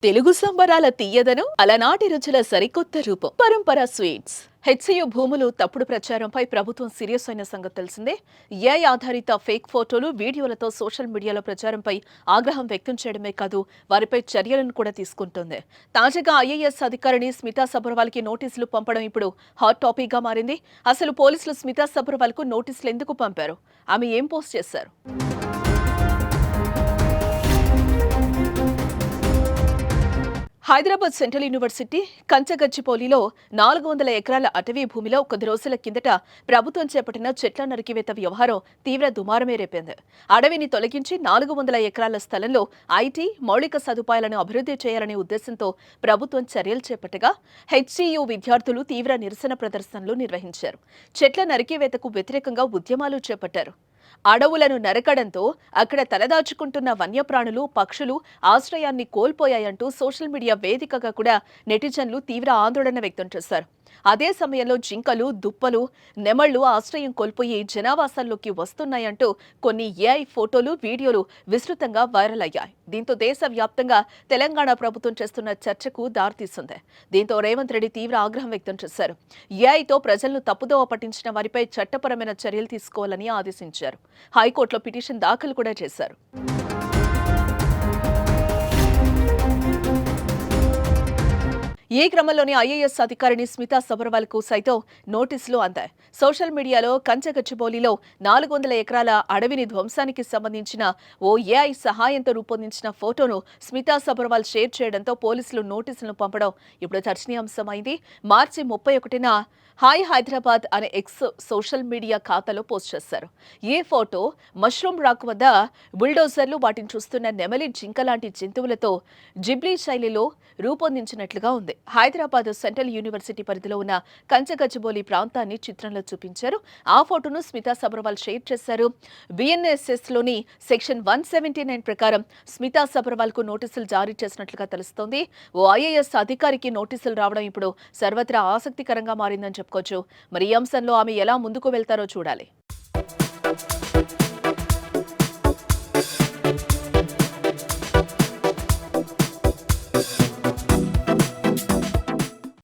తెలుగు సంబరాల తీయదనం అలనాటి రుచుల సరికొత్త రూపం పరంపర స్వీట్స్. హెచ్సియు భూములు తప్పుడు ప్రచారంపై ప్రభుత్వం సీరియస్ అయిన సంగతి తెలిసిందే. ఏఐ ఆధారిత ఫేక్ ఫోటోలు వీడియోలతో సోషల్ మీడియాలో ప్రచారంపై ఆగ్రహం వ్యక్తం చేయడమే కాదు, వారిపై చర్యలను కూడా తీసుకుంటోంది. తాజాగా ఐఏఎస్ అధికారిని స్మితా సబర్వాల్ కి నోటీసులు పంపడం ఇప్పుడు హాట్ టాపిక్ గా మారింది. అసలు పోలీసులు స్మితా సబర్వాల్ కు నోటీసులు ఎందుకు పంపారు? ఆమె ఏం పోస్ట్ చేశారు? హైదరాబాద్ సెంట్రల్ యూనివర్సిటీ కంచగచ్చిపోలిలో 400 ఎకరాల అటవీ భూమిలో కొద్ది రోజుల కిందట ప్రభుత్వం చేపట్టిన చెట్ల నరికివేత వ్యవహారం తీవ్ర దుమారమే రేపింది. అడవిని తొలగించి 400 ఎకరాల స్థలంలో ఐటీ మౌలిక సదుపాయాలను అభివృద్ధి చేయాలనే ఉద్దేశంతో ప్రభుత్వం చర్యలు చేపట్టగా హెచ్సియు విద్యార్థులు తీవ్ర నిరసన ప్రదర్శనలు నిర్వహించారు. చెట్ల నరికివేతకు వ్యతిరేకంగా ఉద్యమాలు చేపట్టారు. అడవులను నరకడంతో అక్కడ తలదాచుకుంటున్న వన్యప్రాణులు, పక్షులు ఆశ్రయాన్ని కోల్పోయాయంటూ సోషల్ మీడియా వేదికగా కూడా నెటిజన్లు తీవ్ర ఆందోళన వ్యక్తం చేశారు. అదే సమయంలో జింకలు, దుప్పలు, నెమళ్లు ఆశ్రయం కోల్పోయి జనావాసాల్లోకి వస్తున్నాయంటూ కొన్ని ఏఐ ఫోటోలు, వీడియోలు విస్తృతంగా వైరల్ అయ్యాయి. దీంతో దేశవ్యాప్తంగా తెలంగాణ ప్రభుత్వం చేస్తున్న చర్చకు దారితీసింది. దీంతో రేవంత్ రెడ్డి తీవ్ర ఆగ్రహం వ్యక్తం చేశారు. ఏఐతో ప్రజలను తప్పుదోవ పట్టించిన వారిపై చట్టపరమైన చర్యలు తీసుకోవాలని ఆదేశించారు. హైకోర్టులో పిటిషన్ దాఖలు కూడా చేశారు. ఈ క్రమంలోనే ఐఏఎస్ అధికారిని స్మితా సబర్వాల్ కు సైతం నోటీసులు అందాయి. సోషల్ మీడియాలో కంచగచ్చిబౌలిలో 400 ఎకరాల అడవిని ధ్వంసానికి సంబంధించిన ఓ ఏఐ సహాయంతో రూపొందించిన ఫోటోను స్మితా సబర్వాల్ షేర్ చేయడంతో పోలీసులు నోటీసులను పంపడం ఇప్పుడు చర్చనీయాంశమైంది. మార్చి 31న హాయ్ హైదరాబాద్ అనే ఎక్స్ సోషల్ మీడియా ఖాతాలో పోస్ట్ చేశారు. ఈ ఫోటో మష్రూమ్ రాక్ వద్ద బుల్డోజర్లు వాటిని చూస్తున్న నెమలి, జింక లాంటి జంతువులతో జిబ్లీ శైలిలో రూపొందించినట్లుగా ఉంది. హైదరాబాద్ సెంట్రల్ యూనివర్సిటీ పరిధిలో ఉన్న కంచగచ్చిబౌలి ప్రాంతాన్ని చిత్రంలో చూపించారు. ఆ ఫోటోను స్మితా సబర్వాల్ షేర్ చేశారు. బిఎన్ఎస్ఎస్ లోని సెక్షన్ 179 ప్రకారం స్మితా సబర్వాల్ కు నోటీసులు జారీ చేసినట్లుగా తెలుస్తోంది. ఓ ఐఏఎస్ అధికారికి నోటీసులు రావడం ఇప్పుడు సర్వత్రా ఆసక్తికరంగా మారిందని చెప్పుకోవచ్చు. మరి ఈ అంశంలో ఆమె ఎలా ముందుకు వెళ్తారో చూడాలి.